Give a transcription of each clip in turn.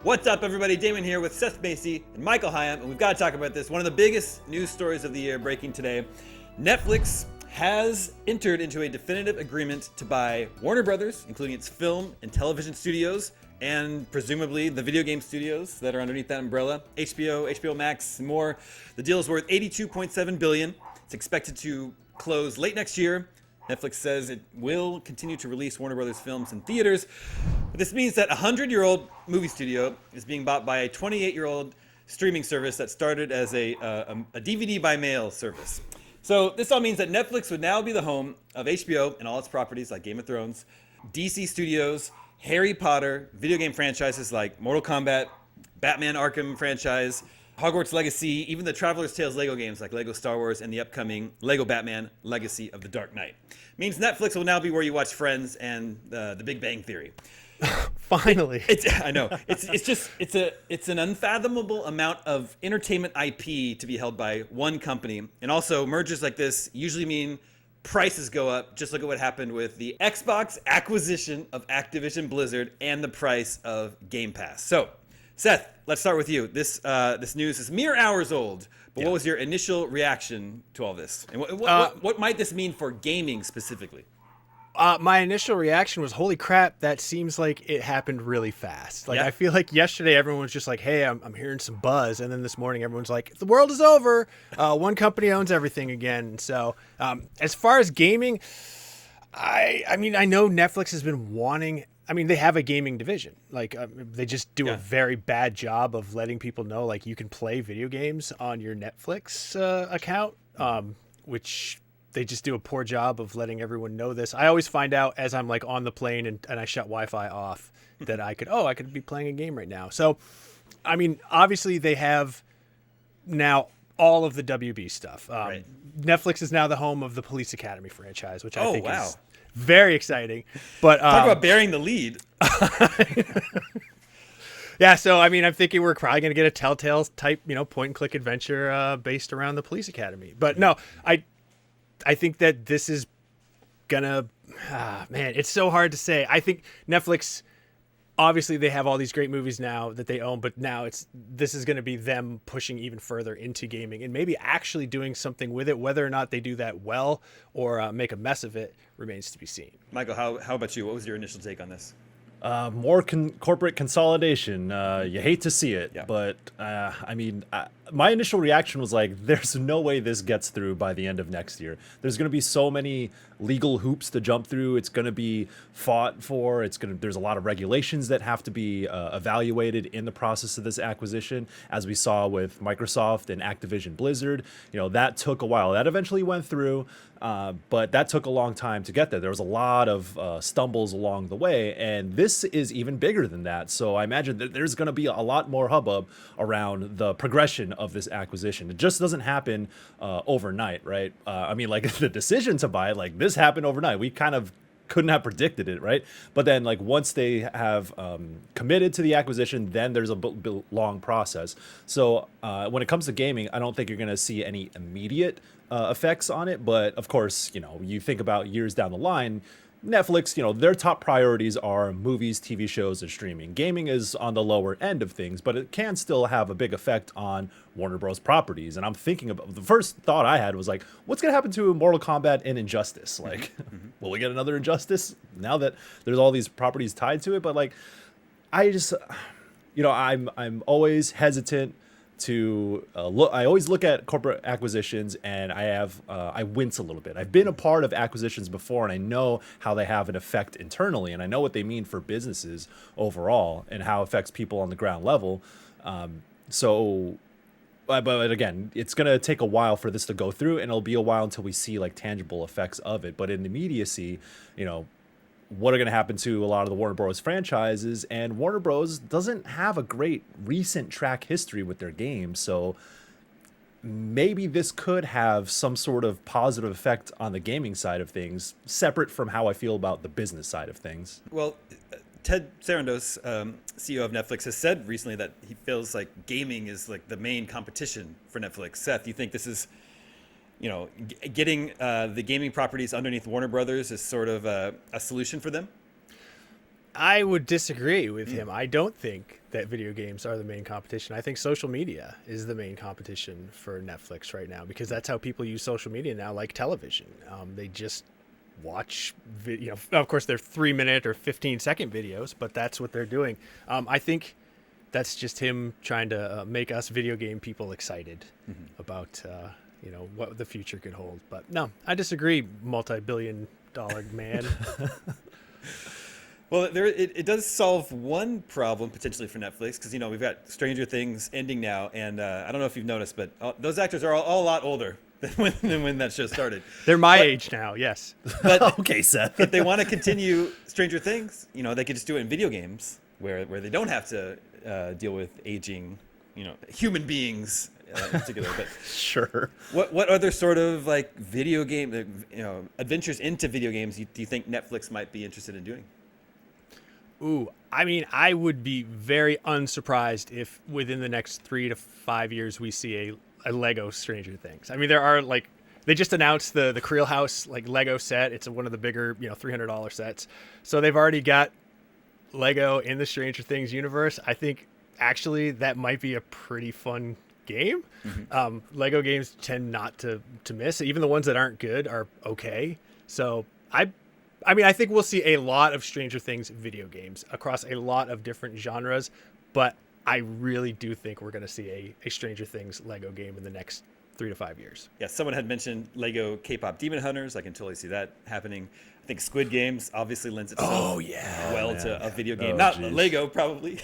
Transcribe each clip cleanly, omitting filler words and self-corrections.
What's up, everybody? Damon here with Seth Macy and Michael Hyam, and we've got to talk about this. One of the biggest news stories of the year breaking today. Netflix has entered into a definitive agreement to buy Warner Brothers, including its film and television studios, and presumably the video game studios that are underneath that umbrella, HBO Max, and more. The deal is worth $82.7 billion. It's expected to close late next year. Netflix says it will continue to release Warner Brothers films in theaters. But this means that a 100-year-old movie studio is being bought by a 28-year-old streaming service that started as a DVD by mail service. So this all means that Netflix would now be the home of HBO and all its properties like Game of Thrones, DC Studios, Harry Potter, video game franchises like Mortal Kombat, Batman Arkham franchise, Hogwarts Legacy, even the Traveler's Tales Lego games like Lego Star Wars and the upcoming Lego Batman Legacy of the Dark Knight. Means Netflix will now be where you watch Friends and the Big Bang Theory. Finally. I know. It's an unfathomable amount of entertainment IP to be held by one company. And also mergers like this usually mean prices go up. Just look at what happened with the Xbox acquisition of Activision Blizzard and the price of Game Pass. So, Seth, let's start with you. This news is mere hours old, but What was your initial reaction to all this? And what might this mean for gaming specifically? My initial reaction was, holy crap, that seems like it happened really fast. I feel like yesterday everyone was just like, hey, I'm hearing some buzz. And then this morning everyone's like, the world is over. One company owns everything again. So as far as gaming, I mean, I know Netflix has been wanting... I mean, they have a gaming division. They just do a very bad job of letting people know, you can play video games on your Netflix account, which they just do a poor job of letting everyone know this. I always find out as I'm on the plane and I shut Wi-Fi off that I could be playing a game right now. So, I mean, obviously they have now all of the WB stuff. Right. Netflix is now the home of the Police Academy franchise, which I think is very exciting. But talk about bearing the lead. Yeah, so I mean, I'm thinking we're probably going to get a Telltale type, point and click adventure based around the Police Academy. But no, I think that this is gonna, man, it's so hard to say. I think Netflix, obviously they have all these great movies now that they own, but now this is going to be them pushing even further into gaming and maybe actually doing something with it. Whether or not they do that well or make a mess of it remains to be seen. Michael, how about you? What was your initial take on this? More corporate consolidation. You hate to see it, but I mean, my initial reaction was there's no way this gets through by the end of next year. There's going to be so many legal hoops to jump through. It's going to be fought for. There's a lot of regulations that have to be evaluated in the process of this acquisition, as we saw with Microsoft and Activision Blizzard. That took a while. That eventually went through. But that took a long time to get there. There was a lot of stumbles along the way, and this is even bigger than that. So I imagine that there's going to be a lot more hubbub around the progression of this acquisition. It just doesn't happen overnight, right? I mean, the decision to buy it, this happened overnight. We kind of couldn't have predicted it, right? But then once they have committed to the acquisition, then there's a long process. So when it comes to gaming, I don't think you're going to see any immediate effects on it. But of course, you think about years down the line, Netflix, their top priorities are movies, TV shows, and streaming. Gaming is on the lower end of things, but it can still have a big effect on Warner Bros. Properties. And I'm thinking about, the first thought I had was what's going to happen to Mortal Kombat and Injustice? Will we get another Injustice now that there's all these properties tied to it? But I just, I'm always hesitant to look. I always look at corporate acquisitions and I wince a little bit. I've been a part of acquisitions before and I know how they have an effect internally and I know what they mean for businesses overall and how it affects people on the ground level. But again, it's going to take a while for this to go through and it'll be a while until we see tangible effects of it. But in immediacy, what are going to happen to a lot of the Warner Bros. Franchises, and Warner Bros. Doesn't have a great recent track history with their games, so maybe this could have some sort of positive effect on the gaming side of things, separate from how I feel about the business side of things. Well, Ted Sarandos, CEO of Netflix, has said recently that he feels like gaming is the main competition for Netflix. Seth, you think this is getting the gaming properties underneath Warner Brothers is sort of a solution for them? I would disagree with him. I don't think that video games are the main competition. I think social media is the main competition for Netflix right now, because that's how people use social media now, like television. They just watch video. Of course, they're 3-minute or 15-second videos, but that's what they're doing. I think that's just him trying to make us video game people excited about what the future could hold. But no, I disagree, multi-billion-dollar man. Well, it does solve one problem potentially for Netflix, because we've got Stranger Things ending now, and I don't know if you've noticed, but those actors are all a lot older than when that show started. They're my age now, yes. But Okay, Seth. if they want to continue Stranger Things, they could just do it in video games where they don't have to deal with aging, human beings in particular. But Sure. what other sort of like video game, adventures into video games do you think Netflix might be interested in doing? Ooh, I mean, I would be very unsurprised if within the next 3 to 5 years we see a Lego Stranger Things. I mean, there are they just announced the Creel House Lego set. It's one of the bigger $300 sets. So they've already got Lego in the Stranger Things universe. I think actually that might be a pretty fun game. Lego games tend not to miss. Even the ones that aren't good are okay. So I think we'll see a lot of Stranger Things video games across a lot of different genres, but I really do think we're going to see a Stranger Things Lego game in the next 3 to 5 years. Yeah, someone had mentioned Lego K-pop Demon Hunters. I can totally see that happening. I think Squid Games obviously lends itself to a video game. Not geez. Lego, probably.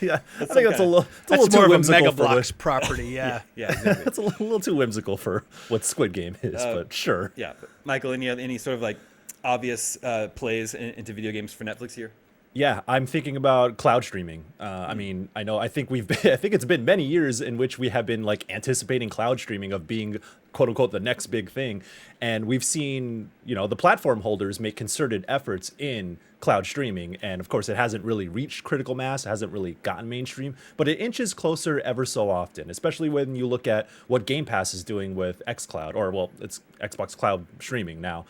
Yeah, I think that's a little That's too more of a whimsical Mega for Bloks the- property, yeah. Yeah, exactly. That's a little too whimsical for what Squid Game is, but sure. Yeah, but Michael, any sort of obvious plays into video games for Netflix here? Yeah, I'm thinking about cloud streaming. I mean, I think I think it's been many years in which we have been anticipating cloud streaming of being quote unquote the next big thing. And we've seen, the platform holders make concerted efforts in cloud streaming. And of course, it hasn't really reached critical mass, hasn't really gotten mainstream, but it inches closer ever so often, especially when you look at what Game Pass is doing with xCloud, it's Xbox Cloud streaming now,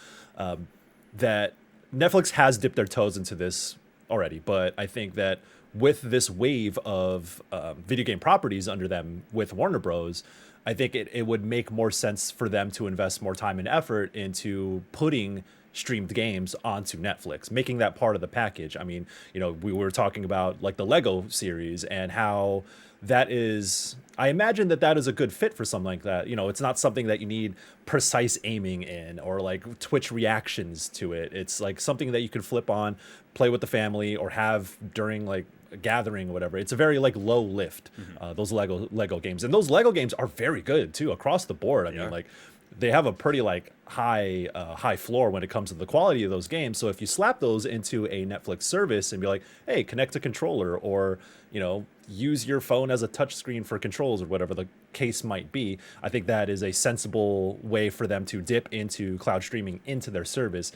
that Netflix has dipped their toes into this already, but I think that with this wave of video game properties under them with Warner Bros., I think it would make more sense for them to invest more time and effort into putting streamed games onto Netflix, making that part of the package. I mean, we were talking about the Lego series and how that is, I imagine that is a good fit for something like that. It's not something that you need precise aiming in or Twitch reactions to it. It's something that you can flip on, play with the family, or have during a gathering or whatever. It's a very low lift, those Lego games. And those Lego games are very good too across the board. I mean, they have a pretty high floor when it comes to the quality of those games. So if you slap those into a Netflix service and be like, hey, connect a controller, or use your phone as a touchscreen for controls, or whatever the case might be, I think that is a sensible way for them to dip into cloud streaming into their service,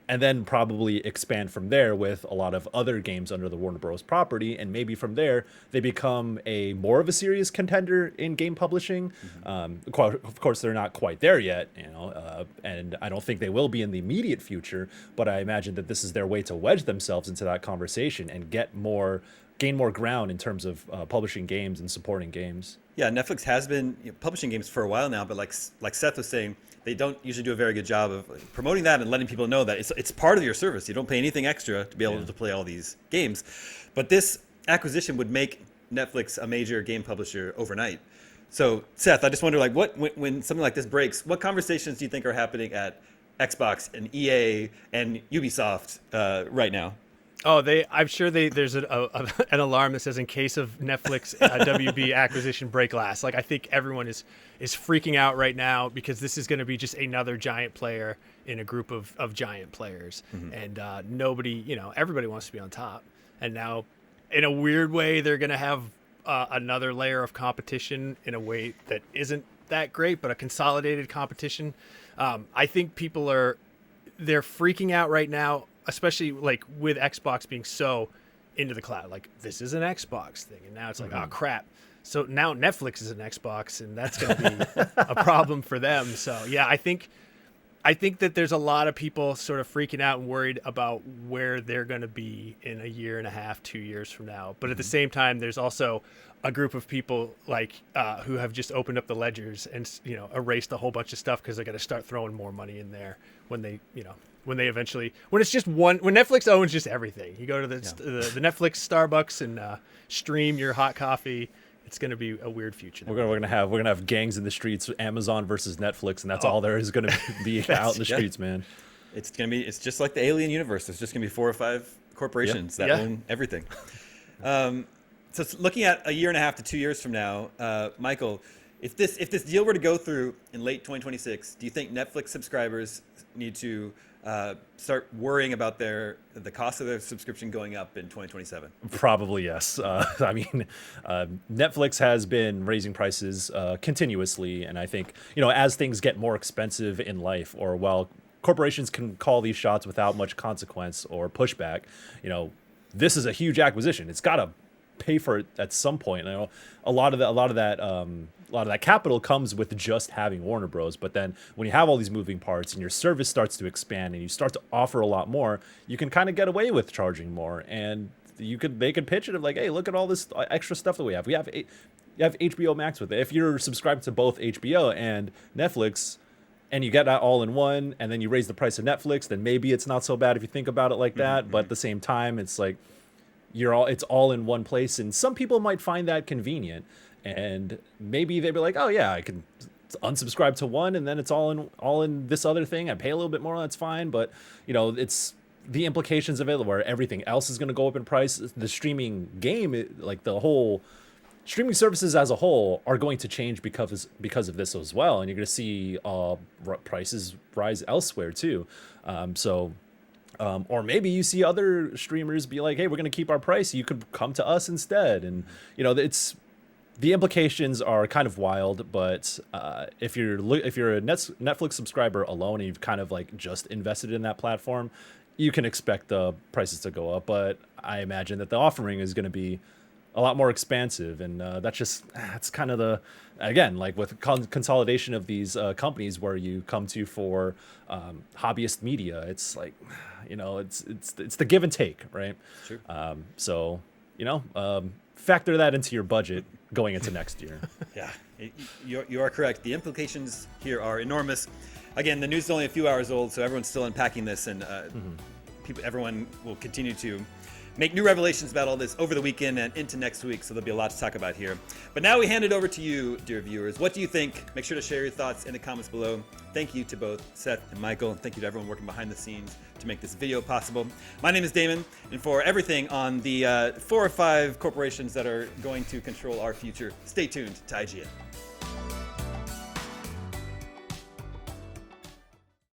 and then probably expand from there with a lot of other games under the Warner Bros. Property, and maybe from there they become more of a serious contender in game publishing. Of course, they're not quite there yet, and I don't think they will be in the immediate future. But I imagine that this is their way to wedge themselves into that conversation and gain more ground in terms of publishing games and supporting games. Yeah, Netflix has been publishing games for a while now, but like Seth was saying, they don't usually do a very good job of promoting that and letting people know that it's part of your service. You don't pay anything extra to be able to play all these games. But this acquisition would make Netflix a major game publisher overnight. So, Seth, I just wonder, when something like this breaks, what conversations do you think are happening at Xbox and EA and Ubisoft right now? Oh, I'm sure there's an alarm that says in case of Netflix WB acquisition break glass. I think everyone is freaking out right now because this is going to be just another giant player in a group of giant players. And everybody wants to be on top. And now, in a weird way, they're going to have another layer of competition in a way that isn't that great, but a consolidated competition. I think they're freaking out right now, especially with Xbox being so into the cloud. This is an Xbox thing, and now it's oh crap. So now Netflix is an Xbox, and that's going to be a problem for them. So yeah, I think I think that there's a lot of people sort of freaking out and worried about where they're going to be in a year and a half, 2 years from now. But at the same time, there's also a group of people like who have just opened up the ledgers and erased a whole bunch of stuff because they're going to start throwing more money in there when they eventually, when it's just when Netflix owns just everything. You go to the Netflix Starbucks and stream your hot coffee. It's going to be a weird future. We're gonna have gangs in the streets, Amazon versus Netflix, and that's all there is going to be out in the streets, man. It's just like the Alien universe. There's just going to be 4 or 5 corporations that own everything. So looking at a year and a half to 2 years from now, Michael, if this deal were to go through in late 2026, do you think Netflix subscribers need to start worrying about the cost of their subscription going up in 2027? Probably yes. I mean, Netflix has been raising prices continuously, and I think as things get more expensive in life, or while corporations can call these shots without much consequence or pushback, this is a huge acquisition. It's got to pay for it at some point. A lot of that capital comes with just having Warner Bros. But then when you have all these moving parts and your service starts to expand and you start to offer a lot more, you can kind of get away with charging more. And they could pitch it of like, hey, look at all this extra stuff that we have. You have HBO Max with it. If you're subscribed to both HBO and Netflix, and you get that all in one, and then you raise the price of Netflix, then maybe it's not so bad if you think about it like that. But at the same time, it's like it's all in one place, and some people might find that convenient. And maybe they'd be like, oh yeah, I can unsubscribe to one and then it's all in this other thing. I pay a little bit more, that's fine. But it's the implications of it where everything else is going to go up in price. The streaming game, like the whole streaming services as a whole, are going to change because of this as well. And you're going to see prices rise elsewhere too. Or maybe you see other streamers be like, hey, we're going to keep our price. You could come to us instead. And the implications are kind of wild, but if you're a Netflix subscriber alone and you've kind of like just invested in that platform, you can expect the prices to go up. But I imagine that the offering is going to be a lot more expansive, and that's kind of again, like with consolidation of these companies where you come to for hobbyist media. It's like it's the give and take, right? Sure. Factor that into your budget going into next year. Yeah, you are correct. The implications here are enormous. Again, the news is only a few hours old, so everyone's still unpacking this, and everyone will continue to make new revelations about all this over the weekend and into next week, so there'll be a lot to talk about here. But now we hand it over to you, dear viewers. What do you think? Make sure to share your thoughts in the comments below. Thank you to both Seth and Michael, and thank you to everyone working behind the scenes to make this video possible. My name is Damon, and for everything on the 4 or 5 corporations that are going to control our future, stay tuned to IGN.